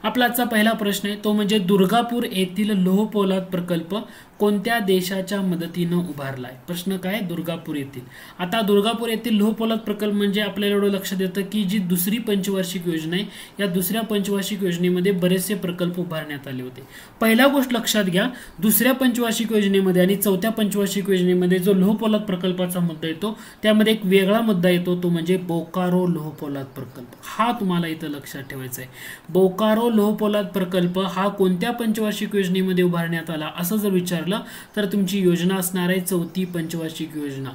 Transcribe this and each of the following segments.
आपला आजचा पहिला प्रश्न आहे तो म्हणजे दुर्गापूर येथील लोह पोलाद प्रकल्प कोणत्या देशाच्या मदतीने उभारला आहे. प्रश्न काय, दुर्गापूर येथील. आता दुर्गापूर येथील लोह पोलाद प्रकल्प म्हणजे आपल्याला एवढं लक्षात येतं की जी दुसरी पंचवार्षिक योजना आहे या दुसऱ्या पंचवार्षिक योजनेमध्ये बरेचसे प्रकल्प उभारण्यात आले होते. पहिला गोष्ट लक्षात घ्या, दुसऱ्या पंचवार्षिक योजनेमध्ये आणि चौथ्या पंचवार्षिक योजनेमध्ये जो लोह पोलाद प्रकल्पाचा मुद्दा येतो त्यामध्ये एक वेगळा मुद्दा येतो तो म्हणजे बोकारो लोह पोलाद प्रकल्प. हा तुम्हाला इथं लक्षात ठेवायचा आहे. बोकारो लोह पोलाद प्रकल्प हा कोणत्या पंचवार्षिक योजनेमध्ये उभारण्यात आला असं जर विचारलं तर तुमची योजना असणार आहे चौथी पंचवार्षिक योजना.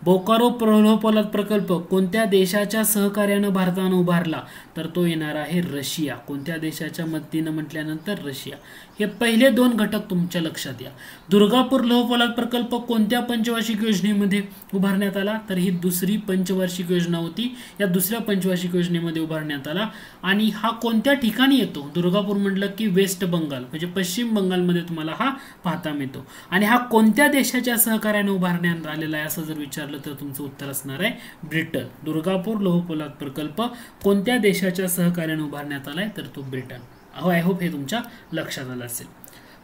बोकारो लोह पोलाद प्रकल्प कोणत्या देशाच्या सहकार्याने भारताने उभारला तर तो येणार आहे रशिया. कोणत्या देशाच्या मदतीने म्हटल्यानंतर रशिया. हे पहिले दोन घटक तुमच्या लक्षात या. दुर्गापूर लोह पोलाद प्रकल्प कोणत्या पंचवार्षिक योजनेमध्ये उभारण्यात आला तर ही दुसरी पंचवार्षिक योजना होती. या दुसऱ्या पंचवार्षिक योजनेमध्ये उभारण्यात आला आणि हा कोणत्या ठिकाणी येतो. दुर्गापूर म्हटलं की वेस्ट बंगाल म्हणजे पश्चिम बंगालमध्ये तुम्हाला हा पाहता मिळतो. आणि हा कोणत्या देशाच्या सहकार्याने उभारण्यात आलेला आहे असं जर विचारलं तर तुमचं उत्तर असणार आहे ब्रिटन. दुर्गापूर लोह पोलाद प्रकल्प कोणत्या देशाच्या सहकार्याने उभारण्यात आलाय तर तो ब्रिटन. आय होप हे तुमच्या लक्षात आलं असेल.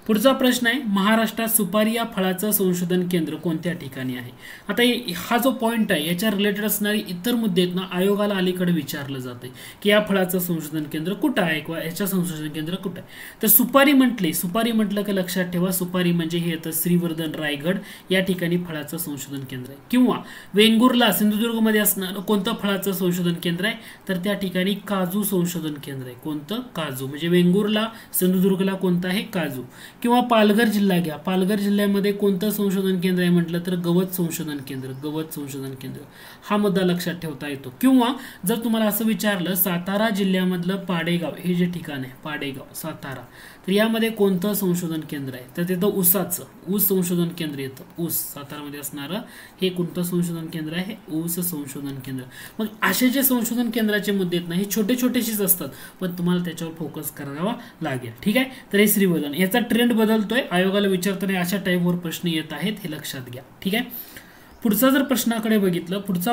पुढचा प्रश्न आहे, महाराष्ट्रात सुपारी या फळाचं संशोधन केंद्र कोणत्या ठिकाणी आहे. आता हा जो पॉइंट आहे याच्या रिलेटेड असणारी इतर मुद्दे आहेत ना आयोगाला अलीकडे विचारलं जाते की या फळाचं संशोधन केंद्र कुठं आहे किंवा याच्या संशोधन केंद्र कुठं आहे. तर सुपारी म्हटलं की लक्षात ठेवा सुपारी म्हणजे हे येतं श्रीवर्धन रायगड या ठिकाणी फळाचं संशोधन केंद्र आहे. किंवा वेंगुर्ला सिंधुदुर्गमध्ये असणारं कोणतं फळाचं संशोधन केंद्र आहे तर त्या ठिकाणी काजू संशोधन केंद्र आहे. कोणतं, काजू. म्हणजे वेंगुर्ला सिंधुदुर्गला कोणतं आहे, काजू. किंवा पालघर जिल्हा घ्या, पालघर जिल्ह्यामध्ये कोणतं संशोधन केंद्र आहे म्हटलं तर गवत संशोधन केंद्र. हा मुद्दा लक्षात ठेवता येतो. किंवा जर तुम्हाला असं विचारलं सातारा जिल्ह्यामधलं पाडेगाव हे जे ठिकाण आहे पाडेगाव सातारा तर यामध्ये कोणतं संशोधन केंद्र आहे तर तिथं ऊस संशोधन केंद्र येतं. ऊस सातारामध्ये असणारं हे कोणतं संशोधन केंद्र आहे, ऊस संशोधन केंद्र. मग असे जे संशोधन केंद्राचे मुद्दे आहेत ना हे छोटेशीच असतात पण तुम्हाला त्याच्यावर फोकस करावा लागेल. ठीक आहे. तर हे श्रीवर्धन याचा ट्रेंड बदलतोय. आयोगाला विचारताना अशा टाईपवर प्रश्न येत आहेत हे लक्षात घ्या. ठीक आहे. पुढचा जर प्रश्नाकडे बघितलं, पुढचा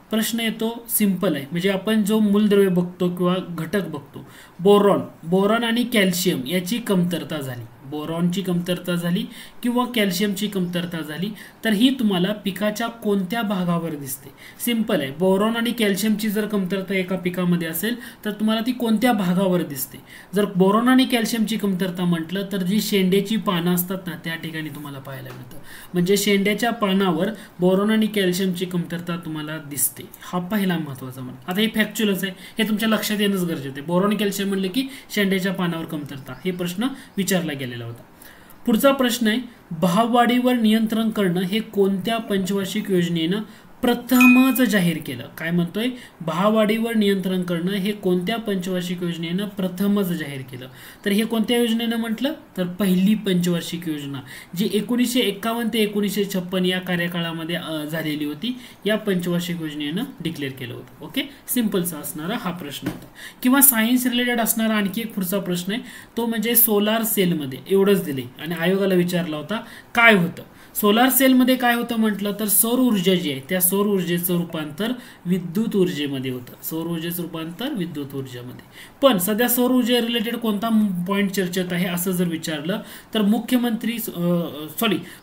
प्रश्न येतो सिंपल आहे. म्हणजे आपण जो मूलद्रव्य बघतो किंवा घटक बघतो बोरॉन आणि कॅल्शियम याची कमतरता झाली, बोरॉनची कमतरता झाली किंवा कॅल्शियमची कमतरता झाली तर ही तुम्हाला पिकाच्या कोणत्या भागावर दिसते. सिंपल आहे. बोरॉन आणि कॅल्शियमची जर कमतरता एका पिकामध्ये असेल तर तुम्हाला ती कोणत्या भागावर दिसते. जर बोरॉन आणि कॅल्शियमची कमतरता म्हटलं तर जी शेंड्याची पानं असतात ना त्या ठिकाणी तुम्हाला पाहायला मिळतं. म्हणजे शेंड्याच्या पानावर बोरॉन आणि कॅल्शियमची कमतरता तुम्हाला दिसते. हा पहिला महत्वाचा म्हण. आता हे फॅक्च्युअलच आहे, हे तुमच्या लक्षात येणंच गरजेचं आहे. बोरॉन कॅल्शियम म्हणले की शेंड्याच्या पानावर कमतरता हे प्रश्न विचारला गेलेला होता. पुढचा प्रश्न आहे, भाववाढीवर नियंत्रण करणं हे कोणत्या पंचवार्षिक योजनेनं प्रथमच जाहीर केलं. काय म्हणतोय, भाववाढीवर नियंत्रण करणं हे कोणत्या पंचवार्षिक योजनेनं प्रथमच जाहीर केलं. तर हे कोणत्या योजनेनं म्हटलं तर पहिली पंचवार्षिक योजना जी 1951 ते 1956 या कार्यकाळामध्ये झालेली होती या पंचवार्षिक योजनेनं डिक्लेअर केलं होतं. ओके, सिंपलचा असणारा हा प्रश्न होता. किंवा सायन्स रिलेटेड असणारा आणखी एक पुढचा प्रश्न आहे तो म्हणजे सोलार सेलमध्ये एवढंच दिले आणि आयोगाला विचारला होता काय होतं. सोलार सेलमध्ये काय होतं म्हटलं तर सौर ऊर्जा जी आहे त्या सौर ऊर्जेचं रूपांतर विद्युत ऊर्जेमध्ये होतं. सौर ऊर्जेचं रूपांतर विद्युत ऊर्जेमध्ये. पण सध्या सौर ऊर्जे रिलेटेड कोणता पॉईंट चर्चेत आहे असं जर विचारलं तर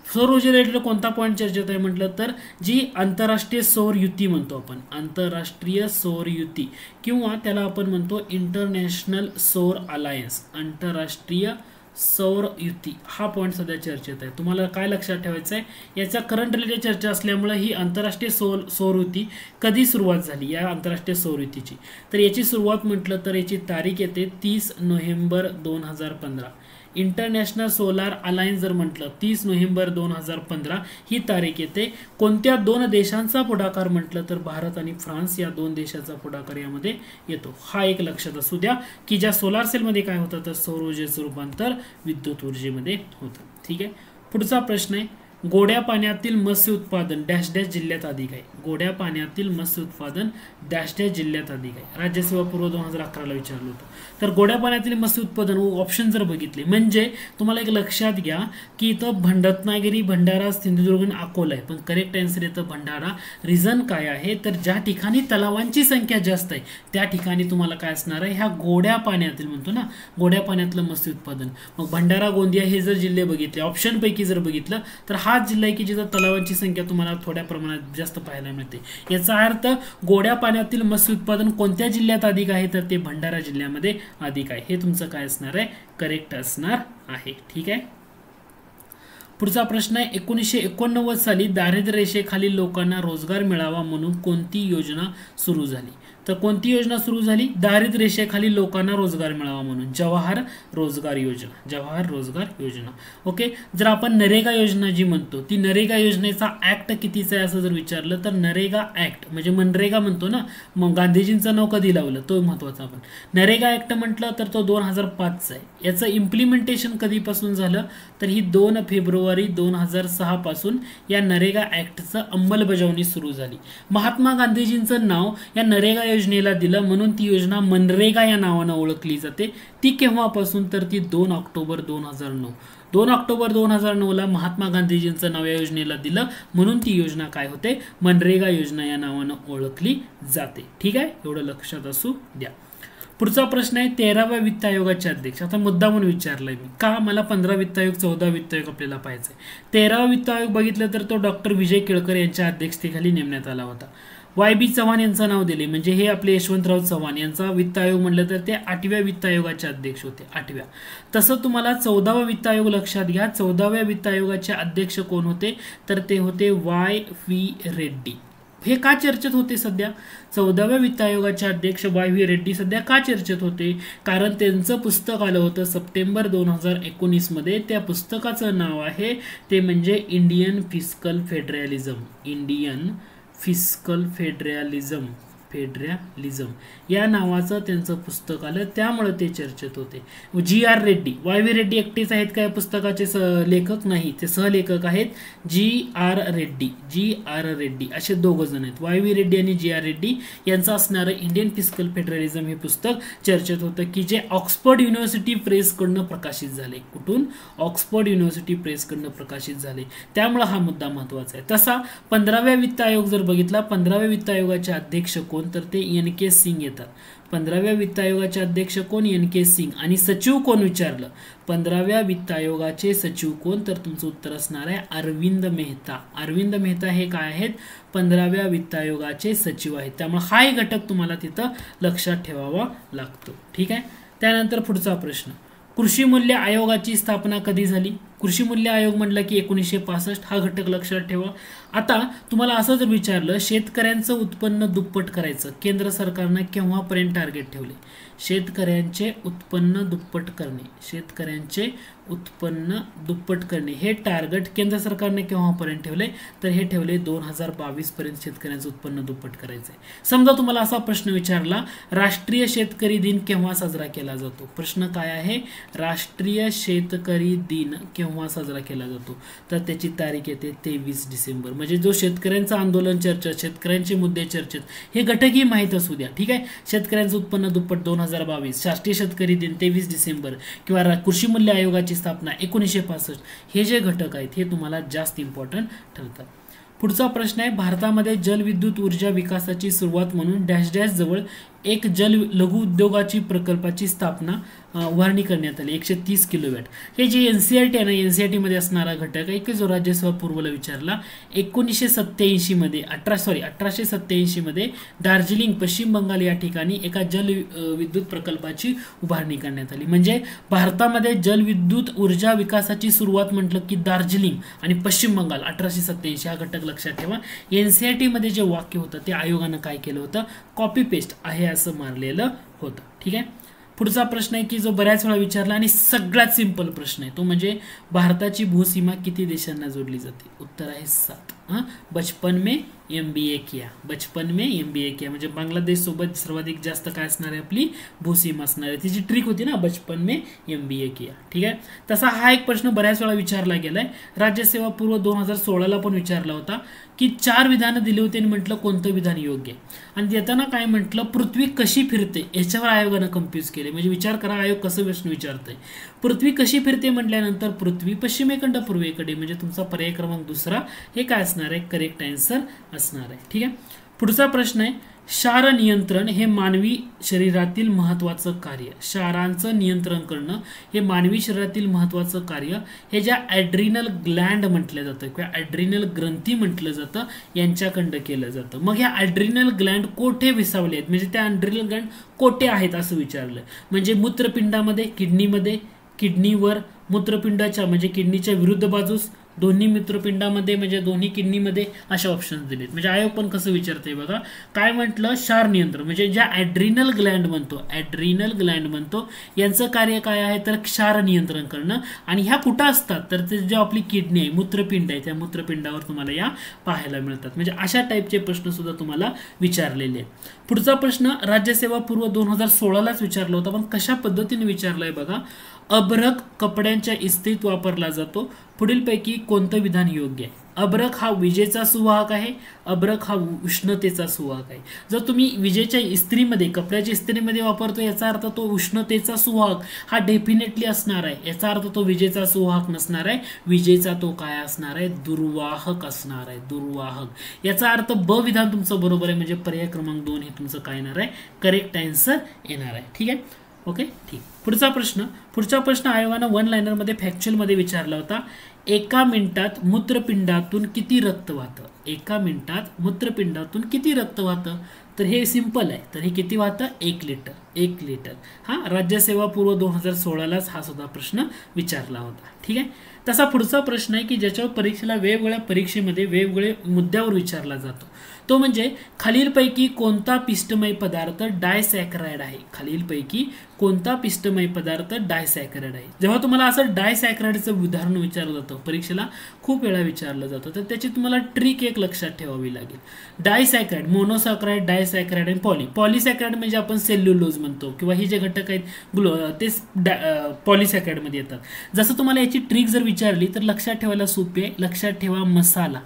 सौर ऊर्जे रिलेटेड कोणता पॉईंट चर्चेत आहे म्हटलं तर जी आंतरराष्ट्रीय सौर युती म्हणतो आपण, आंतरराष्ट्रीय सौर युती किंवा त्याला आपण म्हणतो इंटरनॅशनल सौर अलायन्स, आंतरराष्ट्रीय सौर युती हा पॉईंट सध्या चर्चेत आहे. तुम्हाला काय लक्षात ठेवायचं आहे याचा करंट रिलेटेड चर्चा असल्यामुळे ही आंतरराष्ट्रीय सौर युती कधी सुरुवात झाली या आंतरराष्ट्रीय सौर युतीची तर याची सुरुवात म्हटलं तर याची तारीख येते 30 नोव्हेंबर 2015. इंटरनॅशनल सोलार अलायन्स जर म्हटलं 30 नोव्हेंबर 2015 ही तारीख येते. कोणत्या दोन देशांचा पुढाकार म्हटलं तर भारत आणि फ्रान्स या दोन देशाचा पुढाकार यामध्ये येतो. हा एक लक्षात असू द्या की ज्या सोलार सेलमध्ये काय होतं तर सौर ऊर्जेचं रूपांतर विद्युत ऊर्जेमध्ये होतं. ठीक आहे. पुढचा प्रश्न आहे, गोड्या पाण्यातील मत्स्य उत्पादन डॅश डॅश जिल्ह्यात अधिक आहे. गोड्या पाण्यातील मत्स्य उत्पादन डॅश डॅश जिल्ह्यात अधिक आहे. राज्यसेवा पूर्व 2011ला विचारलं होतं. तर गोड्या पाण्यातील मत्स्य उत्पादन ऑप्शन जर बघितले म्हणजे तुम्हाला एक लक्षात घ्या की इथं रत्नागिरी, भंडारा, सिंधुदुर्ग आणि अकोला आहे, पण करेक्ट आन्सर येतं भंडारा. रिझन काय आहे तर ज्या ठिकाणी तलावांची संख्या जास्त आहे त्या ठिकाणी तुम्हाला काय असणार आहे, ह्या गोड्या पाण्यातील म्हणतो ना, गोड्या पाण्यातलं मत्स्य उत्पादन. मग भंडारा, गोंदिया हे जर जिल्हे बघितले ऑप्शन पैकी जर बघितलं तर हा जिल्हा आहे की जिथं तलावांची संख्या तुम्हाला थोड्या प्रमाणात जास्त पाहायला मिळते. याचा अर्थ गोड्या पाण्यातील मत्स्य उत्पादन कोणत्या जिल्ह्यात अधिक आहे तर ते भंडारा जिल्ह्यामध्ये अधिक आहे. हे तुमचं काय असणार आहे, करेक्ट असणार आहे. ठीक आहे. पुढचा प्रश्न आहे 1989 साली दारिद्र्य रेषेखालील लोकांना रोजगार मिळावा म्हणून कोणती योजना सुरू झाली. तर कोणती योजना सुरू झाली, दारिद्र्य रेषेखालील लोकांना रोजगार मिळावा म्हणून जवाहर रोजगार योजना. जवाहर रोजगार योजना. ओके. जर आपण नरेगा योजना जी म्हणतो ती नरेगा योजनेचा ऍक्ट कितीचा आहे असं जर विचारलं तर नरेगा ऍक्ट म्हणजे मनरेगा म्हणतो ना, मग गांधीजींचं नाव कधी लावलं तो महत्वाचा. आपण नरेगा ऍक्ट म्हटलं तर तो 2005चा आहे. याचं इम्प्लिमेंटेशन कधीपासून झालं तर ही 2 फेब्रुवारी 2006 पासून या नरेगा ऍक्टचं अंमलबजावणी सुरू झाली. महात्मा गांधीजींचं नाव या नरेगा योजनेला दिलं म्हणून ती योजना मनरेगा या नावानं ओळखली जाते. ती केव्हापासून तर ती 2 ऑक्टोबर 2009. 2 ऑक्टोबर 2009ला महात्मा गांधीजींचं नाव या योजनेला दिलं म्हणून ती योजना काय होते, मनरेगा योजना या नावानं ओळखली जाते. ठीक आहे, एवढं लक्षात असू द्या. पुढचा प्रश्न आहे 13व्या वित्त आयोगाचे अध्यक्ष. आता मुद्दा म्हणून विचारलाय मी का, मला 15 वित्त आयोग 14 वित्त आयोग आपल्याला पाहायचंय. 13वा वित्त आयोग बघितलं तर तो डॉक्टर विजय केळकर यांच्या अध्यक्षतेखाली नेमण्यात आला होता. वाय.बी. चव्हाण यांचं नाव दिले म्हणजे हे आपले यशवंतराव चव्हाण यांचा वित्त आयोग म्हणलं तर ते 8व्या वित्त आयोगाचे अध्यक्ष होते. 8व्या. तसं तुम्हाला 14वा वित्त आयोग लक्षात घ्या. 14व्या वित्त आयोगाचे अध्यक्ष कोण होते तर ते होते वाय.व्ही. रेड्डी. हे का चर्चेत होते सध्या, 14व्या वित्त आयोगाचे अध्यक्ष वाय.व्ही. रेड्डी सध्या का चर्चेत होते, कारण त्यांचं पुस्तक आलं होतं सप्टेंबर 2019 मध्ये. त्या पुस्तकाचं नाव आहे ते म्हणजे Indian fiscal federalism. Indian fiscal federalism या नावाचं त्यांचं पुस्तक आलं त्यामुळे ते चर्चेत होते. जी.आर. रेड्डी, वाय.व्ही. रेड्डी एकटेच आहेत काय पुस्तकाचे लेखक नाही, ते सहलेखक आहेत जी.आर. रेड्डी असे दोघं जण आहेत. वाय.व्ही. रेड्डी आणि जी.आर. रेड्डी यांचं असणारं इंडियन फिस्कल फेडरलिझम हे पुस्तक चर्चेत होतं की जे ऑक्सफर्ड युनिव्हर्सिटी प्रेस कडनं प्रकाशित झाले. कुठून, ऑक्सफर्ड युनिव्हर्सिटी प्रेस कडनं प्रकाशित झाले. त्यामुळे हा मुद्दा महत्वाचा आहे. तसा 15व्या वित्त आयोग जर बघितला, 15व्या वित्त आयोगाचे अध्यक्ष कोण तर ते एन.के. सिंग येतात. 15व्या वित्त आयोगाचे अध्यक्ष कोण, एन.के. सिंग. आणि सचिव कोण विचारलं, 15व्या वित्त आयोगाचे सचिव कोण तर तुमचं उत्तर असणार आहे अरविंद मेहता. अरविंद मेहता हे काय आहेत, 15व्या वित्त आयोगाचे सचिव आहेत. त्यामुळे हाही घटक तुम्हाला तिथं लक्षात ठेवावा लागतो. ठीक आहे. त्यानंतर पुढचा प्रश्न, कृषी मूल्य आयोगाची स्थापना कधी झाली. कृषी मूल्य आयोग म्हटलं की 1965. हा घटक लक्षात ठेवा. आता तुम्हाला असं जर विचारलं शेतकऱ्यांचं उत्पन्न दुप्पट करायचं केंद्र सरकारनं केव्हापर्यंत टार्गेट ठेवले. शेतकऱ्यांचे उत्पन्न दुप्पट करणे, शेतकऱ्यांचे उत्पन्न दुप्पट करणे हे टार्गेट केंद्र सरकारने केव्हापर्यंत ठेवले तर हे ठेवले 2022 पर्यंत शेतकऱ्यांचं उत्पन्न दुप्पट करायचंय. समजा तुम्हाला असा प्रश्न विचारला राष्ट्रीय शेतकरी दिन केव्हा साजरा केला जातो. प्रश्न काय आहे, राष्ट्रीय शेतकरी दिन केव्हा साजरा केला जातो तर त्याची तारीख येते 23 डिसेंबर. म्हणजे जो शेतकऱ्यांचं आंदोलन चर्चेत, शेतकऱ्यांचे मुद्दे चर्चेत हे घटकही माहीत असू द्या. ठीक आहे. शेतकऱ्यांचं उत्पन्न दुप्पट 2022, राष्ट्रीय शेतकरी दिन 23 डिसेंबर किंवा कृषी मूल्य आयोगाची स्थापना 1965 हे जे घटक आहेत हे तुम्हाला जास्त इम्पॉर्टंट ठरतात. पुढचा प्रश्न आहे भारतामध्ये जलविद्युत ऊर्जा विकासाची सुरुवात म्हणून डॅश डॅश जवळ एक जल लघु उद्योगाची प्रकल्पाची स्थापना उभारणी करण्यात आली 130 किलोवॅट. हे जे एनसीआरटी आहे ना, एनसीआरटी मध्ये असणारा घटक आहे की जो राज्यसभा पूर्वला विचारला. 1987 मध्ये 1887 मध्ये दार्जिलिंग पश्चिम बंगाल या ठिकाणी एका जल विद्युत प्रकल्पाची उभारणी करण्यात आली. म्हणजे भारतामध्ये जलविद्युत ऊर्जा विकासाची सुरुवात म्हटलं की दार्जिलिंग आणि पश्चिम बंगाल 1887 हा घटक लक्षात ठेवा. एनसीआरटी मध्ये जे वाक्य होतं ते आयोगानं काय केलं होतं, कॉपी पेस्ट आहे असं मारलेलं होतं. ठीक आहे. पुढचा प्रश्न आहे की जो बऱ्याच वेळा विचारला आणि सगळ्यात सिंपल प्रश्न आहे तो म्हणजे भारताची भूसीमा किती देशांना जोडली जाते. उत्तर आहे 7. बचपन में MBA किया, बचपन में MBA किया म्हणजे बांगलादेश सोबत सर्वाधिक जास्त काय असणार आहे आपली भूसीमा असणार आहे. तिची ट्रिक होती ना बचपन में MBA किया. ठीक आहे. तसा हा एक प्रश्न बऱ्याच वेळा विचारला गेलाय. राज्यसेवा पूर्व 2016ला पण विचारला होता की 4 विधानं दिली होती आणि म्हटलं कोणतं विधान योग्य आहे आणि देताना काय म्हटलं पृथ्वी कशी फिरते याच्यावर आयोगानं कन्फ्यूज केले. म्हणजे विचार करा आयोग कसं प्रश्न विचारतंय. पृथ्वी कशी फिरते म्हटल्यानंतर पृथ्वी पश्चिमेकडे पूर्वेकडे म्हणजे तुमचा पर्याय क्रमांक दुसरा हे काय असणार आहे करेक्ट आन्सर असणार आहे. ठीक आहे. पुढचा प्रश्न आहे क्षार नियंत्रण हे मानवी शरीरातील महत्त्वाचं कार्य. क्षारांचं नियंत्रण करणं हे मानवी शरीरातील महत्त्वाचं कार्य हे ज्या ॲड्रिनल ग्लँड म्हटलं जातं किंवा ॲड्रिनल ग्रंथी म्हटलं जातं यांच्याकडं केलं जातं. मग ह्या ॲड्रिनल ग्लँड कोठे विसावले आहेत म्हणजे त्या ॲड्रिनल ग्लँड कोठे आहेत असं विचारलं. म्हणजे मूत्रपिंडामध्ये, किडनीमध्ये, किडनीवर, मूत्रपिंडाच्या म्हणजे किडनीच्या विरुद्ध बाजूस, दोन्ही मूत्रपिंडामध्ये म्हणजे दोन्ही किडनीमध्ये अशा ऑप्शन्स दिलेत. म्हणजे आयोग पण कसं विचारते बघा काय म्हटलं क्षार नियंत्रण म्हणजे ज्या ॲड्रिनल ग्लँड म्हणतो यांचं कार्य काय आहे तर क्षार नियंत्रण करणं आणि ह्या कुठं असतात तर ते जे आपली किडनी आहे मूत्रपिंड आहे त्या मूत्रपिंडावर तुम्हाला या पाहायला मिळतात. म्हणजे अशा टाईपचे प्रश्न सुद्धा तुम्हाला विचारलेले आहेत. पुढचा प्रश्न राज्यसेवा पूर्व 2016लाच विचारला होता पण कशा पद्धतीने विचारलाय बघा. अभ्रक कपड्यांच्या इस्त्रीत वापरला जातो. पुढीलपैकी कोणतं विधान योग्य आहे. अभ्रक हा विजेचा सुवाहक आहे. अभ्रक हा उष्णतेचा सुवाहक आहे. जर तुम्ही विजेच्या इस्त्रीमध्ये कपड्याच्या इस्त्रीमध्ये वापरतो याचा अर्थ तो उष्णतेचा सुवाहक हा डेफिनेटली असणार आहे. याचा अर्थ तो विजेचा सुवाहक नसणार आहे. विजेचा तो काय असणार आहे दुर्वाहक असणार आहे. दुर्वाहक याचा अर्थ ब विधान तुमचं बरोबर आहे म्हणजे पर्याय क्रमांक 2 हे तुमचं काय येणार आहे करेक्ट आन्सर येणार आहे. ठीक आहे. ओके ठीक. पुढचा प्रश्न आयोगानं वन लाइनर मध्ये फॅक्च्युअल मध्ये विचारला होता. एका मिनिटात मूत्रपिंडातून किती रक्त वाहतं. एका मिनिटात मूत्रपिंडातून किती रक्त वाहतं तर हे सिंपल आहे. तर हे किती वाहतं 1 लिटर. 1 लिटर. हा राज्यसेवा पूर्व 2016लाच हा सुद्धा प्रश्न विचारला होता. ठीक आहे. तसा पुढचा प्रश्न आहे की ज्याच्यावर परीक्षेला वेगवेगळ्या परीक्षेमध्ये वेगवेगळे मुद्द्यावर विचारला जातो तो म्हणजे खालीलपैकी कोणता पिष्टमय पदार्थ डायसॅकराइड आहे. खालीलपैकी कोणता पिष्टमय पदार्थ डायसॅकराइड आहे. जेव्हा तुम्हाला असं डायसॅकराइडचं उदाहरण विचारलं जातं परीक्षेला खूप वेळा विचारलं जातं तर त्याची तुम्हाला ट्रिक एक लक्षात ठेवावी लागेल. डायसॅकराइड मोनोसॅकराइड डायसॅकराइड आणि पॉलिसॅकराइड म्हणजे आपण सेल्युलोज म्हणतो किंवा हे जे घटक आहेत ते पॉलिसॅकराइड मध्ये येतात. जसं तुम्हाला याची ट्रिक जर विचारली तर लक्षात ठेवायला सोपी आहे. लक्षात ठेवा मसाला.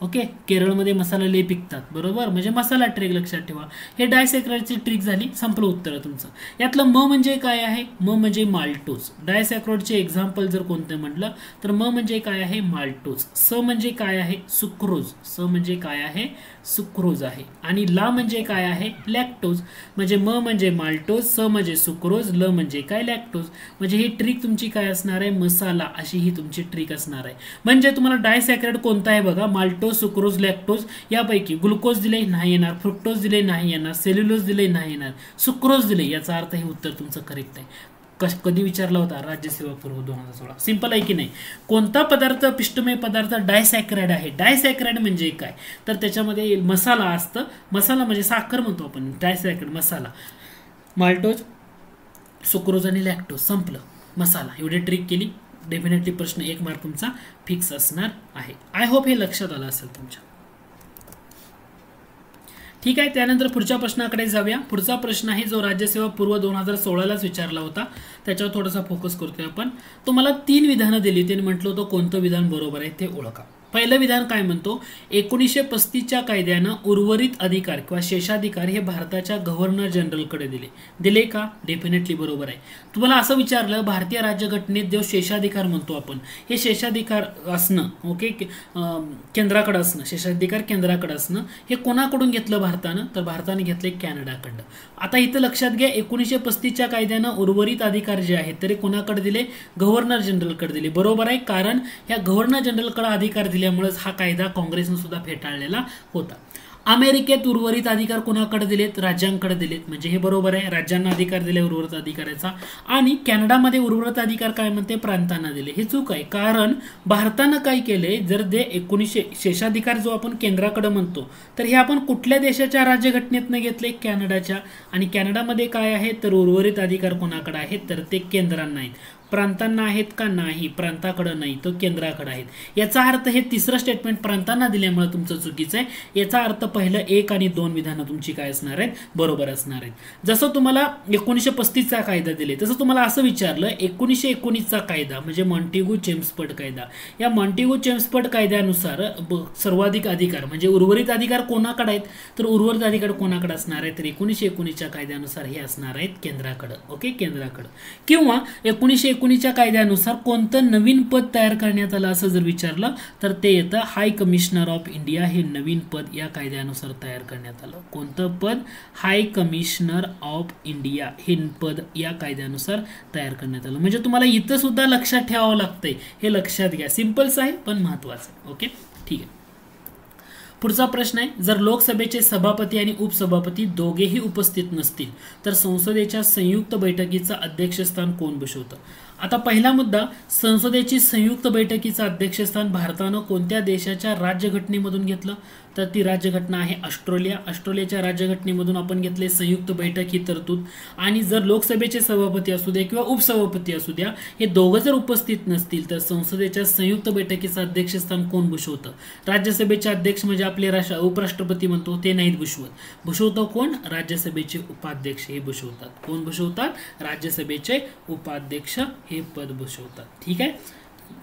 ओके केरळमध्ये मसाला लय पिकतात बरोबर म्हणजे मसाला ट्रिक लक्षात ठेवा. हे डायसॅकराइडची ट्रिक झाली. संपलं उत्तर तुमचं. यातलं म म्हणजे काय आहे. म म्हणजे माल्टोज. डायसॅकराइडचे एक्झाम्पल जर कोणतं म्हटलं तर म म्हणजे काय आहे माल्टोज. स म्हणजे काय आहे सुक्रोज. स म्हणजे काय आहे सुक्रोज आहे आणि ला म्हणजे काय आहे लॅक्टोज. म्हणजे म म्हणजे माल्टोज, स म्हणजे सुक्रोज, ल म्हणजे काय लॅक्टोज. म्हणजे ही ट्रिक तुमची काय असणार आहे मसाला अशी ही तुमची ट्रिक असणार आहे. म्हणजे तुम्हाला डायसॅकराइड कोणता आहे बघा माल्टोज, सुक्रोज, लॅक्टोज यापैकी ग्लुकोज दिले नाही येणार, फ्रुक्टोज दिले नाही येणार, सेल्युलोज दिले नाही येणार, सुक्रोज दिले याचा अर्थ हे उत्तर तुमचं करेक्ट आहे. कधी विचारला होता राज्यसेवा पूर्व 2016. सिंपल आहे की नाही. कोणता पदार्थ पिष्टमय पदार्थ डायसॅकराइड आहे. डायसॅकराइड म्हणजे काय तर त्याच्यामध्ये मसाला असतं. मसाला म्हणजे साखर म्हणतो आपण. डायसॅकराइड मसाला माल्टोज, सुक्रोज आणि लॅक्टोज संपलं मसाला. एवढी ट्रिक केली डेफिनेटली प्रश्न 1 मार्क तुमचा फिक्स असणार आहे. आय होप हे लक्षात आलं असेल तुमच्या. ठीक आहे. त्यानंतर पुढच्या प्रश्नाकडे जाऊया. पुढचा प्रश्न आहे जो राज्यसेवा पूर्व 2016लाच विचारला होता त्याच्यावर थोडासा फोकस करतोय आपण. तुम्हाला 3 विधानं दिली होती आणि म्हटलं होतं कोणतं विधान बरोबर आहे ते ओळखा. पहिलं विधान काय म्हणतो 1935च्या कायद्यानं उर्वरित अधिकार किंवा शेषाधिकार हे भारताच्या गव्हर्नर जनरलकडे दिले का डेफिनेटली बरोबर आहे. तुम्हाला असं विचारलं भारतीय राज्यघटनेत जो शेषाधिकार म्हणतो आपण हे शेषाधिकार असणं ओके केंद्राकडे असणं शेषाधिकार केंद्राकडे असणं हे कोणाकडून घेतलं भारतानं तर भारताने घेतले कॅनडाकडनं. आता इथं लक्षात घ्या 1935च्या कायद्यानं उर्वरित अधिकार जे आहेत तरी कोणाकडे दिले गव्हर्नर जनरलकडे दिले. बरोबर आहे कारण ह्या गव्हर्नर जनरलकडे अधिकार दिल्यामुळे हा कायदा काँग्रेसने सुद्धा फेटाळलेला होता. अमेरिकेत उर्वरित अधिकार कोणाकडे दिलेत राज्यांकडे दिलेत म्हणजे हे बरोबर आहे. राज्यांना अधिकार दिले उर्वरित अधिकाराचा. आणि कॅनडामध्ये उर्वरित अधिकार काय म्हणते प्रांतांना दिले. हे चूक आहे कारण भारतानं काय केले जर ते 1900 शेषाधिकार जो आपण केंद्राकडे म्हणतो तर हे आपण कुठल्या देशाच्या राज्यघटनेतनं घेतले कॅनडाच्या. आणि कॅनडामध्ये काय आहे तर उर्वरित अधिकार कोणाकडे आहेत तर ते केंद्रांना आहेत. प्रांतांना आहेत का? नाही, प्रांताकडे नाही, तो केंद्राकडे आहेत। याचा अर्थ हे तिसरं स्टेटमेंट प्रांतांना दिल्यामुळे तुमचं चुकीचं आहे। याचा अर्थ पहिलं 1 आणि 2 विधानं तुमची काय असणार आहेत? बरोबर असणार आहेत। जसं तुम्हाला 1935 चा कायदा दिले तसं तुम्हाला असं विचारलं 1919 चा कायदा म्हणजे मॉन्टेग्यू चेम्सफोर्ड कायदा। या मॉन्टेग्यू चेम्सफोर्ड कायद्यानुसार सर्वाधिक अधिकार म्हणजे उर्वरित अधिकार कोणाकडे आहेत? तर उर्वरित अधिकार कोणाकडे असणार आहेत? तर 1919 च्या कायद्यानुसार हे असणार आहेत केंद्राकडे। ओके, केंद्राकडे। किंवा 1919 च्या कायद्यानुसार कोणतं नवीन पद तयार करण्यात आलं असं जर विचारलं तर ते येतं हाय कमिशनर ऑफ इंडिया। हे नवीन पद या कायद्यानुसार तयार करण्यात आलं। कोणतं पद? हाय कमिशनर ऑफ इंडिया हे पद या कायद्यानुसार तयार करण्यात आलं। म्हणजे तुम्हाला इथं सुद्धा लक्षात ठेवावं लागतंय, हे लक्षात घ्या। सिंपलच आहे पण महत्वाचं। ओके, ठीक आहे। पुढचा प्रश्न आहे, जर लोकसभेचे सभापती आणि उपसभापती दोघेही उपस्थित नसतील तर संसदेच्या संयुक्त बैठकीचं अध्यक्षस्थान कोण भूषवतं? आता पहिला मुद्दा, संसदेची संयुक्त बैठकीचं अध्यक्षस्थान भारतानं कोणत्या देशाच्या राज्यघटनेमधून घेतलं? तर ती राज्यघटना आहे ऑस्ट्रेलिया। ऑस्ट्रेलियाच्या राज्यघटनेमधून आपण घेतले संयुक्त बैठक ही तरतूद। आणि जर लोकसभेचे सभापती असू द्या किंवा उपसभापती असू द्या हे दोघं जर उपस्थित नसतील तर संसदेच्या संयुक्त बैठकीचं अध्यक्षस्थान कोण भूषवतं? राज्यसभेचे अध्यक्ष म्हणजे आपले उपराष्ट्रपती म्हणतो ते नाहीत भूषवत, भूषवतो कोण? राज्यसभेचे उपाध्यक्ष हे भूषवतात। कोण भूषवतात? राज्यसभेचे उपाध्यक्ष हे पद भूषवतात। ठीक आहे,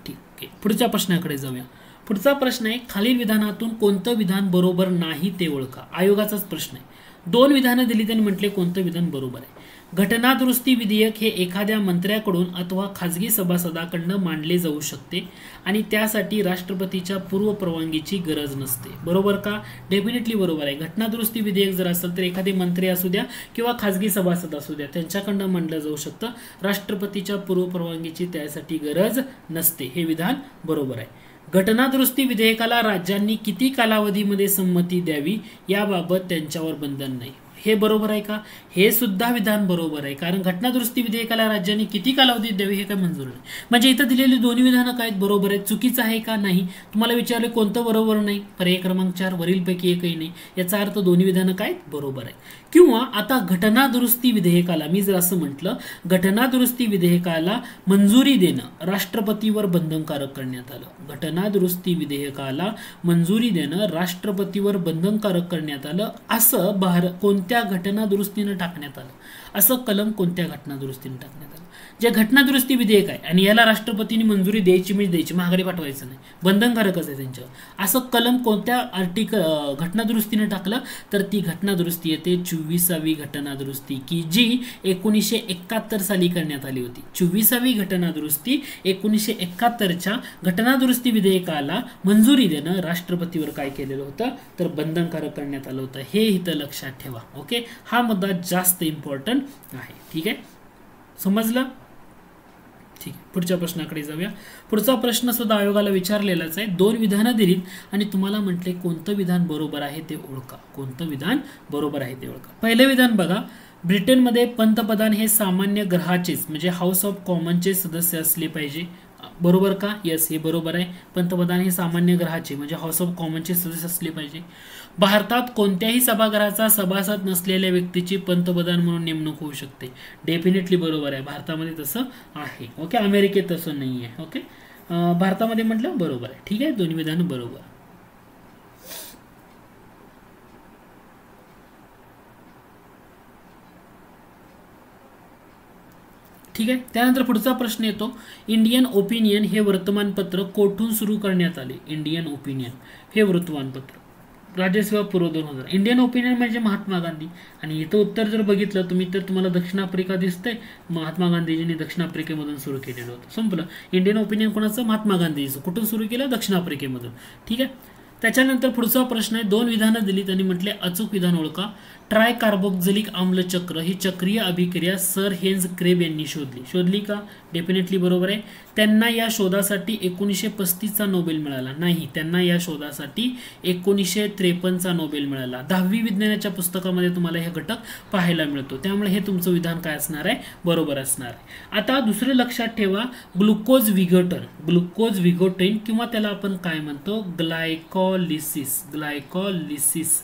ठीक आहे। पुढच्या प्रश्नाकडे जाऊया। पुढचा प्रश्न आहे, खालील विधानातून कोणतं विधान बरोबर नाही ते ओळखा। आयोगाचाच प्रश्न आहे। 2 विधानं दिली त्यांनी म्हटले कोणतं विधान बरोबर आहे? घटना दुरुस्ती विधेयक हे एखाद्या मंत्र्याकडून अथवा खाजगी सभासदाकडून मांडले जाऊ शकते आणि त्यासाठी राष्ट्रपतीच्या पूर्व परवानगीची गरज नसते। बरोबर का? डेफिनेटली बरोबर आहे। घटना दुरुस्ती विधेयक जर असेल तर एखादे मंत्री असू द्या किंवा खाजगी सभासद असू द्या त्यांच्याकडून मांडलं जाऊ शकतं, राष्ट्रपतीच्या पूर्व परवानगीची त्यासाठी गरज नसते। हे विधान बरोबर आहे। घटना दुरुस्ती विधेयकाला राज्यांनी किती कालावधीमध्ये संमती द्यावी याबाबत त्यांच्यावर बंधन नाही। हे बरोबर आहे का? हे सुद्धा विधान बरोबर आहे, कारण घटना दुरुस्ती विधेयकाला राज्यांनी किती कालावधीत द्यावी हे काय मंजूर नाही। म्हणजे इथं दिलेली दोन्ही विधानं काय बरोबर आहेत? चुकीचं आहे का? नाही। तुम्हाला विचारले कोणतं बरोबर नाही? पर्याय क्रमांक 4 वरीलपैकी एकही नाही। याचा अर्थ दोन्ही विधानं काय बरोबर आहे। किंवा आता घटना दुरुस्ती विधेयकाला मी जर असं म्हटलं, घटना दुरुस्ती विधेयकाला मंजुरी देणं राष्ट्रपतीवर बंधनकारक करण्यात आलं। घटना दुरुस्ती विधेयकाला मंजुरी देणं राष्ट्रपतीवर बंधनकारक करण्यात आलं असं कोणत्या घटना दुरुस्तीनं टाकण्यात आलं? असं कलम कोणत्या घटना दुरुस्तीने टाकण्यात आलं? जे घटना दुरुस्ती विधेयक आहे आणि याला राष्ट्रपतीने मंजुरी द्यायची म्हणजे द्यायची, महागाडी पाठवायचं नाही, बंधनकारकच आहे त्यांच्यावर। असं कलम कोणत्या घटना दुरुस्तीने टाकलं? तर ती घटना दुरुस्ती येते 24वी घटना दुरुस्ती की जी 1971 साली करण्यात आली होती। 24वी घटना दुरुस्ती 1971च्या घटना दुरुस्ती विधेयकाला मंजुरी देणं राष्ट्रपतीवर काय केलेलं होतं? तर बंधनकारक करण्यात आलं होतं। हे इथं लक्षात ठेवा। ओके, हा मुद्दा जास्त इम्पॉर्टंट आहे। ठीक आहे, समजलं? ठीक आहे, पुढच्या प्रश्नाकडे जाऊया। पुढचा प्रश्न सुद्धा आयोगाला विचारलेलाच आहे। 2 विधानं दिलीत आणि तुम्हाला म्हटले कोणतं विधान बरोबर आहे ते ओळखा। कोणतं विधान बरोबर आहे ते ओळखा। पहिलं विधान बघा, ब्रिटनमध्ये पंतप्रधान हे सामान्य ग्रहाचेच म्हणजे हाऊस ऑफ कॉमनचे सदस्य असले पाहिजे। बरोबर का? यस, हे बरोबर आहे। पंतप्रधान हे सामान्य ग्रहाचे म्हणजे हाऊस ऑफ कॉमनचे सदस्य असले पाहिजे। भारतात कोणत्याही सभागृहाचा सभासद नसलेल्या व्यक्तीची पंतप्रधान म्हणून नेमणूक होऊ शकते। डेफिनेटली बरोबर आहे, भारतामध्ये तसं आहे। ओके, अमेरिकेत तसं नाही आहे। ओके, भारतामध्ये म्हटलं बरोबर आहे। ठीक आहे, दोन्ही विधान बरोबर। ठीक आहे, त्यानंतर पुढचा प्रश्न येतो, इंडियन ओपिनियन हे वर्तमानपत्र कोठून सुरू करण्यात आले? इंडियन ओपिनियन हे वर्तमानपत्र राज्यसेवा पूर्व 2000। इंडियन ओपिनियन म्हणजे महात्मा गांधी आणि इथं उत्तर जर बघितलं तुम्ही तर तुम्हाला दक्षिण आफ्रिका दिसतंय। महात्मा गांधीजींनी दक्षिण आफ्रिकेमधून सुरू केलेलं होतं। संपलं। इंडियन ओपिनियन कोणाचं? महात्मा गांधीजीचं। कुठून सुरू केलं? दक्षिण आफ्रिकेमधून। ठीक आहे, त्याच्यानंतर पुढचा प्रश्न आहे, 2 विधानं दिली त्यांनी म्हटले अचूक विधान ओळखा। ट्रायकार्बोक्झिलिक आम्ल चक्र ही चक्रीय अभिक्रिया सर हेन्स क्रेब यांनी शोधली का? डेफिनेटली बरोबर आहे। त्यांना या शोधासाठी 1935 चा नोबेल मिळाला नाही, त्यांना या शोधासाठी 1953 चा नोबेल मिळाला। 10वी विज्ञानाच्या पुस्तकामध्ये तुम्हाला हे घटक पाहायला मिळतो, त्यामुळे हे तुमचं विधान काय असणार आहे? बरोबर असणार आहे। आता दुसरं लक्षात ठेवा, ग्लुकोज विघटन किंवा त्याला आपण काय म्हणतो? ग्लायकॉलिसिस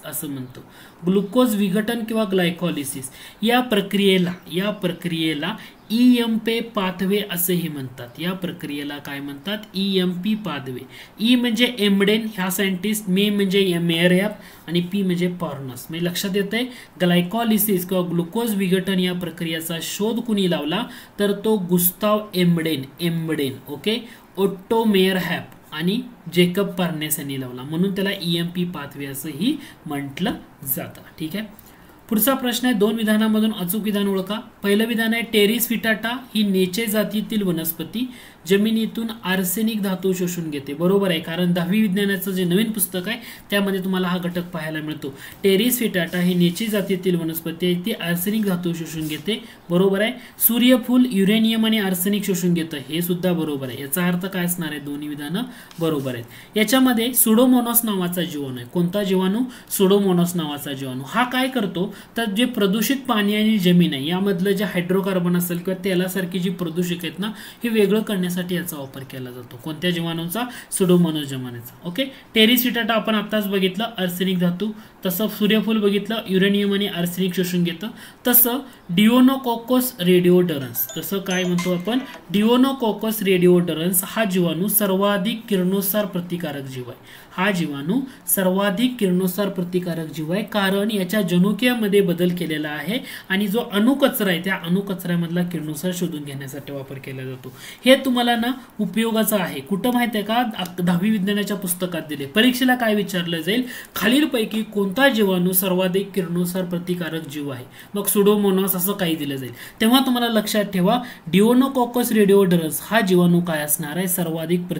असं म्हणतो। ग्लुकोज विघटन किंवा ग्लायकॉलिसिस या प्रक्रियेला EMP पाथवे असेही म्हणतात. या प्रक्रियेला काय म्हणतात? EMP pathway. ई म्हणजे एमडेन ह्या सायंटिस्ट, मे म्हणजे मेअरॅप आणि पी म्हणजे पॉर्नस. म्हणजे लक्षात येतंय ग्लायकॉलिसिस किंवा ग्लुकोज विघटन या प्रक्रियेचा शोध कुणी लावला तर तो गुस्ताव एम्बडेन. ओके, ओट्टो मेअरहॅप आणि जेकब पार्नेस यांनी लावला, म्हणून त्याला EMP पाथवे असंही म्हटलं जातं. ठीक आहे. पुढचा प्रश्न आहे, दोन विधानामधून अचूक विधान ओळखा. पहिलं विधान आहे टेरिस विटाटा ही नेचे जातीतील वनस्पती जमिनीतून आर्सेनिक धातू शोषून घेते. बरोबर आहे, कारण 10वी विज्ञानाचं जे नवीन पुस्तक आहे त्यामध्ये तुम्हाला हा घटक पाहायला मिळतो. टेरिस विटाटा ही नेचे जातीतील वनस्पती आहे, ती आर्सेनिक धातू शोषून घेते. बरोबर आहे. सूर्यफूल युरेनियम आणि आर्सेनिक शोषून घेतं, हे सुद्धा बरोबर आहे. याचा अर्थ काय असणार आहे? दोन्ही विधानं बरोबर आहेत. याच्यामध्ये सुडोमोनॉस नावाचा जीवाणू आहे. कोणता जीवाणू? सुडोमोनॉस नावाचा जीवाणू. हा काय करतो तर जे प्रदूषित पाणी आणि जमीन आहे यामधलं जे हायड्रोकार्बन असेल किंवा तेलासारखी जी प्रदूषक आहेत ना, हे वेगळं करण्यासाठी याचा वापर केला जातो. कोणत्या जीवाणूचा? सुडोमोनॉस जीवाणूचा. ओके. टेरिस विटाटा आपण आताच बघितलं, आर्सेनिक धातू. तसं सूर्यफूल बघितलं, युरेनियम आणि आर्सेनिक शोषून घेतं. तसं डिओनोकोकस रेडिओडरन्स, तसं काय म्हणतो आपण? डिओनोकोकस रेडिओडरन्स हा जीवाणू सर्वाधिक किरणोत्सार प्रतिकारक जीव आहे. हा जीवाणू सर्वाधिक किरणोत्सार प्रतिकारक जीव आहे, कारण याच्या जनुकीयामध्ये बदल केलेला आहे आणि जो अणुकचरा आहे त्या अणुकचऱ्यामधला किरणोत्सार शोधून घेण्यासाठी वापर केला जातो. हे तुम्हाला ना उपयोगाचं आहे. कुठं माहिती आहे का? 10वी विज्ञानाच्या पुस्तकात दिले. परीक्षेला काय विचारलं जाईल? खालीलपैकी कोणता जीवाणू सर्वाधिक किरणोत्सार प्रतिकारक जीव आहे? मग सुडोमोनॉस असं काही दिलं जाईल. तेव्हा तुम्हाला लक्षात ठेवा डिओनोकोकस रेडिओडरन्स हा जीवाणू काय असणार आहे? सर्वाधिक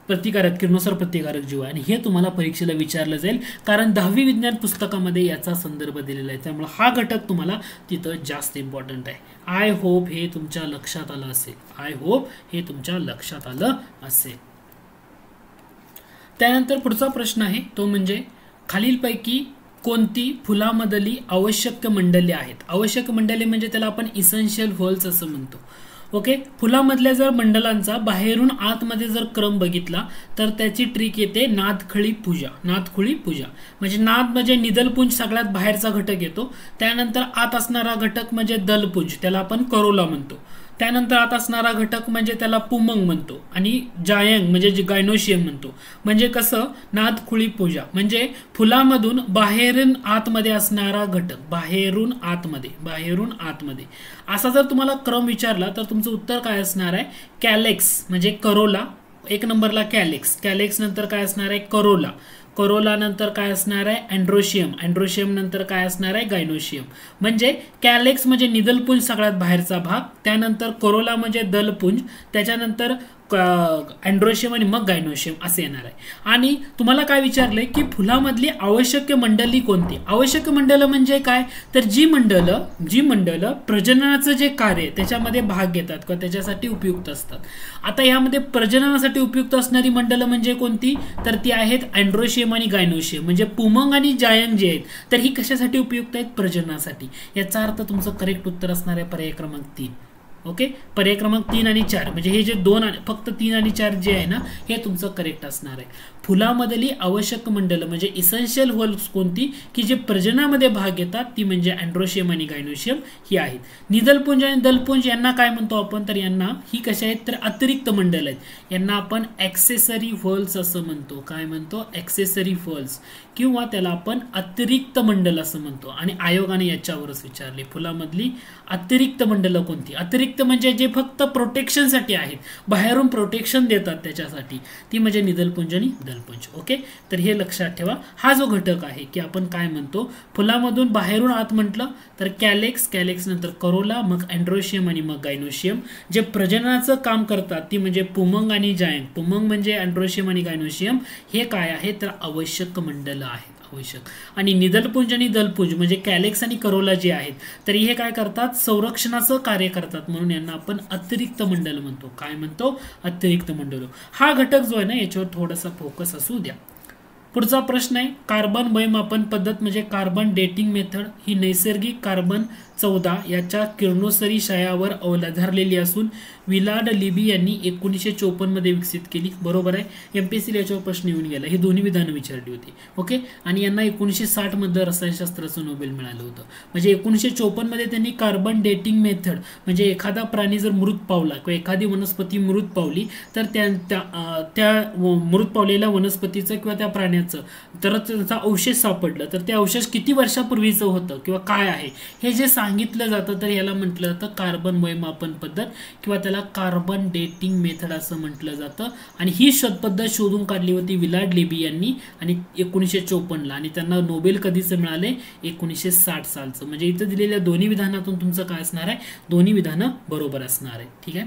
प्रतिकारक किरणोत्सार प्रतिकारक जीव आहे. आणि हे तुम्हाला परीक्षेला विचारलं जाईल, कारण 10वी विज्ञान पुस्तकामध्ये याचा संदर्भ दिलेला आहे. त्यामुळे हा घटक तुम्हाला तिथं जास्त इम्पॉर्टंट आहे. आय होप हे तुमच्या लक्षात आलं असेल. आय होप हे तुमच्या लक्षात आलं असेल. त्यानंतर पुढचा प्रश्न आहे तो म्हणजे खालीलपैकी कोणती फुलामधली आवश्यक मंडले आहेत? आवश्यक मंडले म्हणजे त्याला आपण इसेन्शियल होल्स असं म्हणतो. ओके. फुलामधल्या जर मंडलांचा बाहेरून आतमध्ये जर क्रम बघितला तर त्याची ट्रिक येते नादखळी पूजा. नादखुळी पूजा म्हणजे नाद म्हणजे निदलपुंज सगळ्यात बाहेरचा घटक येतो. त्यानंतर आत असणारा घटक म्हणजे दलपुंज, त्याला आपण करोला म्हणतो. त्यानंतर आत असणारा घटक म्हणजे त्याला पुमंग म्हणतो आणि जायंग म्हणजे गायनोशियम म्हणतो. म्हणजे कसं? नादखुळी पूजा म्हणजे फुलामधून बाहेरून आतमध्ये असणारा घटक, बाहेरून आतमध्ये असा जर तुम्हाला क्रम विचारला तर तुमचं उत्तर काय असणार आहे? कॅलेक्स म्हणजे करोला, एक नंबरला कॅलेक्स नंतर काय असणार आहे? करोला नंतर काय असणार आहे? अँड्रोशियम नंतर काय असणार आहे? गायनोशियम. म्हणजे कॅलेक्स म्हणजे निदलपुंज सगळ्यात बाहेरचा भाग, त्यानंतर करोला म्हणजे दलपुंज, त्याच्यानंतर अँड्रोशियम आणि मग गायनोशियम असे येणार आहे. आणि तुम्हाला काय विचारलंय की फुलामधली आवश्यक मंडली कोणती? आवश्यक मंडलं म्हणजे काय? तर जी मंडलं प्रजननाचं जे कार्य त्याच्यामध्ये भाग घेतात किंवा त्याच्यासाठी उपयुक्त असतात. आता यामध्ये प्रजननासाठी उपयुक्त असणारी मंडलं म्हणजे कोणती? तर ती आहेत अँड्रोशियम आणि गायनोशियम. म्हणजे पुमंग आणि जायंग जे आहेत तर ही कशासाठी उपयुक्त आहेत? प्रजननासाठी. याचा अर्थ तुमचं करेक्ट उत्तर असणार आहे पर्याय क्रमांक 3. ओके. पर्याय क्रमांक 3 आणि 4 म्हणजे हे जे दोन फक्त 3 आणि 4 जे आहे ना हे तुमचं करेक्ट असणार आहे. फुलामधली आवश्यक मंडलं म्हणजे इसेन्शियल होल्स कोणती की जे प्रजननामध्ये भाग घेतात ती म्हणजे अँड्रोशियम आणि गायनोशियम ही आहेत. निदलपुंज आणि दलपुंज यांना काय म्हणतो आपण? तर यांना ही कशा आहेत? तर अतिरिक्त मंडल आहेत. यांना आपण ॲक्सेसरी होल्स असं म्हणतो. काय म्हणतो? ॲक्सेसरी होल्स किंवा त्याला आपण अतिरिक्त मंडल असं म्हणतो. आणि आयोगाने याच्यावरच विचारले फुलामधली अतिरिक्त मंडलं कोणती? अतिरिक्त म्हणजे जे फक्त प्रोटेक्शनसाठी आहेत, बाहेरून प्रोटेक्शन देतात त्याच्यासाठी, ती म्हणजे निदलपुंज आणि दलपुंज. ओके. तर हे लक्षात ठेवा. हा जो घटक आहे की आपण काय म्हणतो फुलामधून बाहेरून आत म्हटलं तर कॅलेक्स नंतर करोला, मग अँड्रोशियम आणि मग गायनोशियम. जे प्रजननाचं काम करतात ती म्हणजे पुमंग आणि जायंग. पुमंग म्हणजे अँड्रोशियम आणि गायनोशियम हे काय आहे? तर आवश्यक मंडलं आहेत. आवश्यक. आणि निदलपुंज आणि दलपुंज म्हणजे कॅलेक्स आणि करोला जे आहेत तर हे काय करतात? संरक्षणाचं कार्य करतात, म्हणून यांना आपण अतिरिक्त मंडल म्हणतो. काय म्हणतो? अतिरिक्त मंडल. हा घटक जो आहे ना याच्यावर थोडासा फोकस असू द्या. पुढचा प्रश्न आहे, कार्बन वयमापन पद्धत म्हणजे कार्बन डेटिंग मेथड ही नैसर्गिक कार्बन 14 याच्या किरणोत्सरी क्षयावर आधारलेली असून विलार्ड लिबी यांनी 1954 मध्ये विकसित केली. बरोबर आहे. एमपीएससी याच्यावर प्रश्न येऊन गेला. ही दोन्ही विधानं विचारली होती. ओके. आणि यांना 1960 मध्ये रसायनशास्त्राचं नोबेल मिळालं होतं. म्हणजे 1954 मध्ये त्यांनी कार्बन डेटिंग मेथड म्हणजे एखादा प्राणी जर मृत पावला किंवा एखादी वनस्पती मृत पावली तर त्या मृत पावलेल्या वनस्पतीचं किंवा त्या प्राण्याचं तर त्याचा अवशेष सापडलं तर ते अवशेष किती वर्षापूर्वीचं होतं किंवा काय आहे हे जे सांगितलं जातं तर याला म्हटलं जातं कार्बन वयमापन पद्धत किंवा त्याला कार्बन डेटिंग मेथड असं म्हटलं जातं. आणि ही पद्धत शोधून काढली होती विलार्ड लिबी यांनी आणि 1954 ला. आणि त्यांना नोबेल कधीचं मिळाले? 1960 सालचं. म्हणजे इथं दिलेल्या दोन्ही विधानातून तुमचं काय असणार आहे? दोन्ही विधानं बरोबर असणार आहे. ठीक आहे.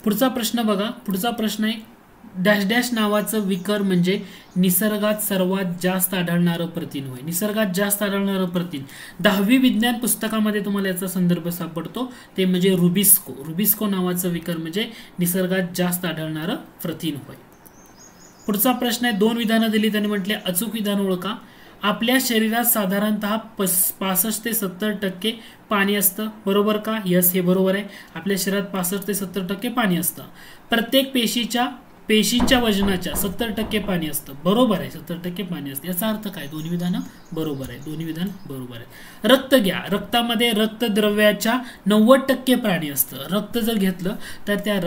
पुढचा प्रश्न बघा. पुढचा प्रश्न आहे, डॅश डॅश नावाचं विकर म्हणजे निसर्गात सर्वात जास्त आढळणारं प्रथिन होय. निसर्गात जास्त आढळणारं प्रथिन 10वी विज्ञान पुस्तकामध्ये तुम्हाला याचा संदर्भ सापडतो. ते म्हणजे रुबिस्को. रुबिस्को नावाचं विकर म्हणजे निसर्गात जास्त आढळणारं प्रथिन होय. पुढचा प्रश्न आहे, 2 विधानं दिली त्यांनी म्हटले अचूक विधान ओळखा. आपल्या शरीरात साधारणतः 65 ते 70% पाणी असतं. बरोबर का? यस, हे बरोबर आहे. आपल्या शरीरात 65 ते 70% पाणी असतं. प्रत्येक पेशींच्या वजनाच्या 70% पाणी असतं. बरोबर आहे. 70% पाणी असतं. याचा अर्थ काय? दोन्ही विधानं बरोबर आहे. दोन्ही विधान बरोबर आहे. रक्त घ्या. रक्तामध्ये रक्तद्रव्याच्या 90% पाणी असतं. रक्त जर घेतलं तर त्या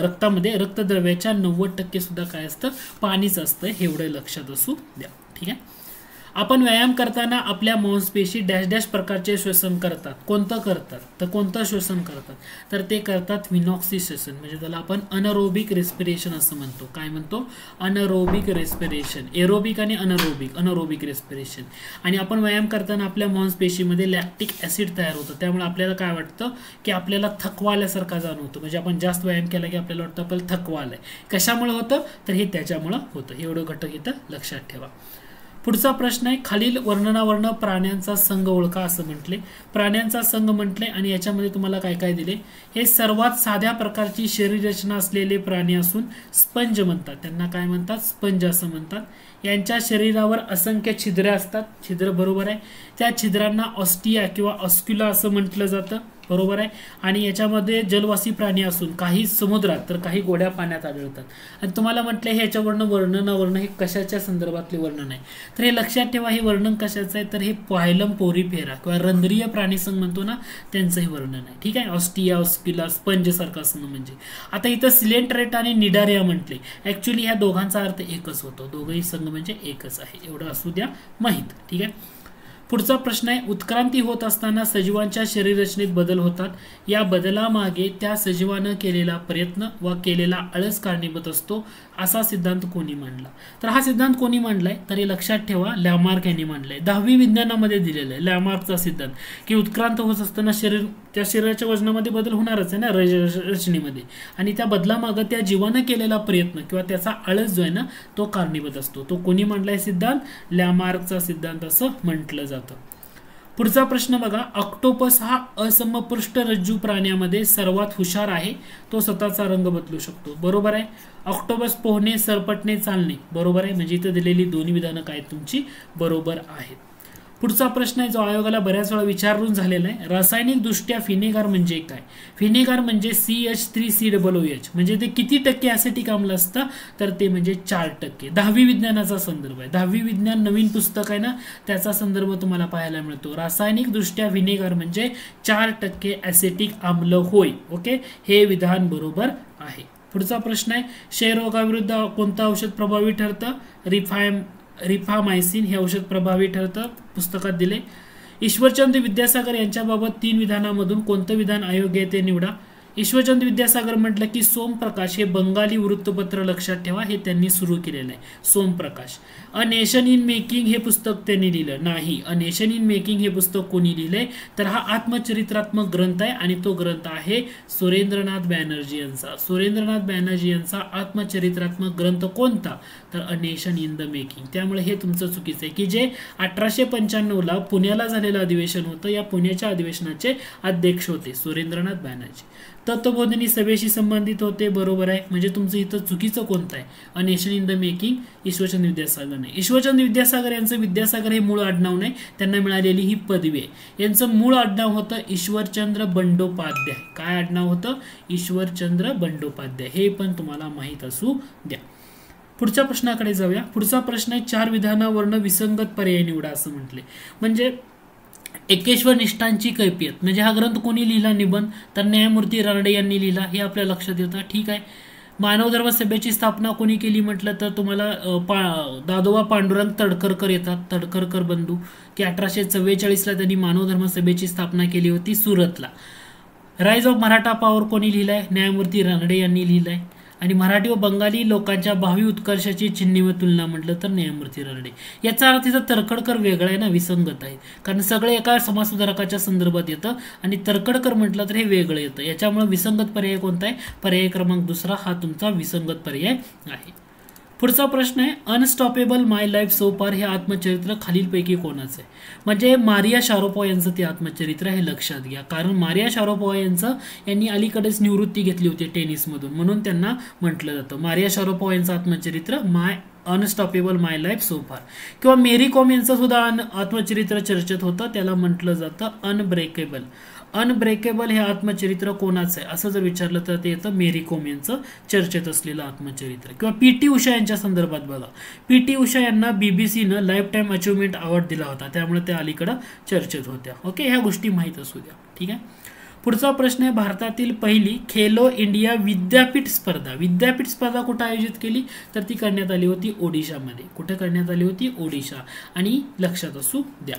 रक्तामध्ये रक्तद्रव्याच्या 90% सुद्धा काय असतं? पाणीच असतं. हे एवढं लक्षात असू द्या. ठीक आहे. आपण व्यायाम करताना आपल्या मांसपेशी डॅश डॅश प्रकारचे श्वसन करतात. कोणतं करतात? तर कोणतं श्वसन करतात? तर ते करतात विनॉक्सी श्वसन. म्हणजे त्याला आपण अनरोबिक रेस्पिरेशन असं म्हणतो. काय म्हणतो? अनरोबिक रेस्पिरेशन. एरोबिक आणि अनरोबिक रेस्पिरेशन. आणि आपण व्यायाम करताना आपल्या मांसपेशीमध्ये लॅक्टिक ऍसिड तयार होतं. त्यामुळे आपल्याला काय वाटतं की आपल्याला थकवा आल्यासारखा जाणवतो. म्हणजे आपण जास्त व्यायाम केला की आपल्याला वाटतं आपल्याला थकवा आलाय. कशामुळे होतं? तर हे त्याच्यामुळे होतं. हे एवढं घटक इथं लक्षात ठेवा. पुढचा प्रश्न आहे, खालील वर्णनावर्ण प्राण्यांचा संघ ओळखा असं म्हटले. प्राण्यांचा संघ म्हटले आणि याच्यामध्ये तुम्हाला काय काय दिले? हे सर्वात साध्या प्रकारची शरीर रचना असलेले प्राणी असून स्पंज म्हणतात. त्यांना काय म्हणतात? स्पंज असं म्हणतात. यांच्या शरीरावर असंख्य छिद्रे असतात. छिद्र बरोबर आहे. त्या छिद्रांना ऑस्टिया किंवा ऑस्क्युला असं म्हटलं जातं. बरोबर आहे. आणि याच्यामध्ये जलवासी प्राणी असून काही समुद्रात तर काही गोड्या पाण्यात आढळतात. आणि तुम्हाला म्हटलं हे याच्यावरनं वर्णनावर्ण हे कशाच्या संदर्भातले वर्णन आहे? तर हे लक्षात ठेवा. हे वर्णन कशाचं आहे? तर हे पायलम पोरीफेरा किंवा रंध्रीय प्राणीसंघ म्हणतो ना, त्यांचं हे वर्णन आहे. ठीक आहे. ऑस्टिया, ऑस्क्युला, स्पंज सारखं असणं म्हणजे. आता इथं सिलेंटरेट आणि निडारिया म्हटले. ऍक्च्युली ह्या दोघांचा अर्थ एकच होतो. दोघंही संघ म्हणजे एकच आहे. एवढं असू द्या माहीत. ठीक आहे. पुढचा प्रश्न आहे, उत्क्रांती होत असताना सजीवांच्या शरीर रचनेत बदल होतात. या बदलामागे त्या सजीवानं केलेला प्रयत्न व केलेला आळस कारणीभूत असतो असा सिद्धांत कोणी मांडला? तर हा सिद्धांत कोणी मांडलाय? तर हे लक्षात ठेवा. लॅमार्क यांनी मांडलाय. 10वी विज्ञानामध्ये दिलेला आहे लॅमार्कचा सिद्धांत की उत्क्रांत होत असताना त्या शरीराच्या वजनामध्ये बदल होणारच आहे ना रचनेमध्ये. आणि त्या बदलामागे त्या जीवानं केलेला प्रयत्न किंवा त्याचा आळस जो आहे ना तो कारणीभूत असतो. तो कोणी मांडलाय सिद्धांत? लॅमार्कचा सिद्धांत असं म्हटलं जातं. पुढचा प्रश्न बघा. ऑक्टोपस हा असमपृष्ठरज्जू प्राण्यामध्ये सर्वात हुशार आहे. तो स्वतःचा रंग बदलू शकतो. बरोबर आहे. ऑक्टोपस पोहणे, सरपटणे, चालणे. बरोबर आहे. म्हणजे इथं दिलेली दोन्ही विधानं काय तुमची बरोबर आहेत. पुढचा प्रश्न आहे जो आयोगाला बऱ्याच वेळा विचारून झालेला आहे. रासायनिक दृष्ट्या फिनेगार म्हणजे काय? फिनेगार म्हणजे CH3COOH म्हणजे ते किती टक्के ऍसिटिक आम्ल असतं? तर ते म्हणजे 4%. 10वी विज्ञानाचा संदर्भ आहे. 10वी विज्ञान नवीन पुस्तक आहे ना, त्याचा संदर्भ तुम्हाला पाहायला मिळतो. रासायनिक दृष्ट्या फिनेगार म्हणजे 4% ऍसिटिक आम्ल होय. ओके, हे विधान बरोबर आहे. पुढचा प्रश्न आहे, क्षयरोगाविरुद्ध कोणतं औषध प्रभावी ठरतं? रिफामायसिन हे औषध प्रभावी ठरतं. पुस्तकात दिले. ईश्वरचंद्र विद्यासागर यांच्याबाबत 3 विधानामधून कोणतं विधान अयोग्य ते निवडा. ईश्वरचंद्र विद्यासागर म्हटलं की सोमप्रकाश हे बंगाली वृत्तपत्र लक्षात ठेवा. हे त्यांनी सुरू केलेलं आहे. Somprakash. A nation in making हे पुस्तक त्यांनी लिहिलं नाही. अ नेशन इन मेकिंग हे पुस्तक कोणी लिहिलंय? तर हा आत्मचरित्रात्मक ग्रंथ आहे आणि तो ग्रंथ आहे सुरेंद्रनाथ बॅनर्जी यांचा. सुरेंद्रनाथ बॅनर्जी यांचा आत्मचरित्रात्मक ग्रंथ कोणता? तर a nation in the making. त्यामुळे हे तुमचं चुकीचं आहे की जे 1895 ला पुण्याला झालेलं अधिवेशन होतं, या पुण्याच्या अधिवेशनाचे अध्यक्ष होते सुरेंद्रनाथ बॅनर्जी. तत्वबोधिनी सभेशी संबंधित होते, बरोबर आहे. म्हणजे तुमचं इथं चुकीचं कोणतं आहे? A nation in the making, Ishwar Chandra Vidyasagar नाही. ईश्वरचंद्र विद्यासागर यांचं विद्यासागर हे मूळ आडनाव नाही, त्यांना मिळालेली ही पदवी आहे. यांचं मूळ आडनाव होतं ईश्वरचंद्र बंडोपाध्याय. काय आडनाव होतं? ईश्वरचंद्र बंडोपाध्याय. हे पण तुम्हाला माहित असू द्या. पुढच्या प्रश्नाकडे जाऊया. पुढचा प्रश्न आहे 4 विधानावरून विसंगत पर्याय निवडा असं म्हटले. म्हणजे एकेश्वर निष्ठांची कैफियत, म्हणजे हा ग्रंथ कोणी लिहिला निबंध? तर न्यायमूर्ती रानडे यांनी लिहिला, हे आपल्या लक्षात येतं. ठीक आहे. मानव धर्म सभेची स्थापना कोणी केली म्हटलं तर तुम्हाला दादोबा पांडुरंग तडकरकर येतात, तडकरकर बंधू, की 1844ला त्यांनी मानव धर्म सभेची स्थापना केली होती सुरतला. राईज ऑफ मराठा पॉवर कोणी लिहिलाय? न्यायमूर्ती रानडे यांनी लिहिलाय. आणि मराठी व बंगाली लोकांच्या भावी उत्कर्षाची चिन्हे व तुलना म्हटलं तर न्यायमूर्ती रानडे. याचा अर्थ तिथं तर्खडकर वेगळा आहे ना, विसंगत आहे, कारण सगळे एका समाजसुधारकाच्या संदर्भात येतं आणि तर्खडकर म्हटलं तर हे वेगळं येतं. याच्यामुळे विसंगत पर्याय कोणता आहे? पर्याय क्रमांक 2 हा तुमचा विसंगत पर्याय आहे. पुढचा प्रश्न आहे अनस्टॉपेबल माय लाईफ सो फार हे आत्मचरित्र खालीलपैकी कोणाचं आहे? म्हणजे मारिया शारोपोव्हा यांचं ते आत्मचरित्र हे लक्षात घ्या, कारण मारिया शारोपोव्हा यांनी अलीकडेच निवृत्ती घेतली होती टेनिसमधून, म्हणून त्यांना म्हटलं जातं. मारिया शारोपोव्हा यांचं आत्मचरित्र अनस्टॉपेबल माय लाईफ सो फार. किंवा मेरी कॉम यांचं सुद्धा आत्मचरित्र चर्चेत होतं, त्याला म्हटलं जातं अनब्रेकेबल. अनब्रेकेबल हे आत्मचरित्र कोणाचं आहे असं जर विचारलं तर ते येतं मेरी कॉम यांचं चर्चेत असलेलं आत्मचरित्र. किंवा पीटी उषा यांच्या संदर्भात बघा, पीटी उषा यांना बीबीसीनं लाईफ टाईम अचिव्हमेंट अवॉर्ड दिला होता, त्यामुळे त्या अलीकडं चर्चेत होत्या. ओके, ह्या गोष्टी माहीत असू द्या. ठीक आहे. पुढचा प्रश्न आहे भारतातील पहिली खेलो इंडिया विद्यापीठ स्पर्धा. विद्यापीठ स्पर्धा कुठे आयोजित केली तर ती करण्यात आली होती ओडिशामध्ये. कुठे करण्यात आली होती? ओडिशा. आणि लक्षात असू द्या.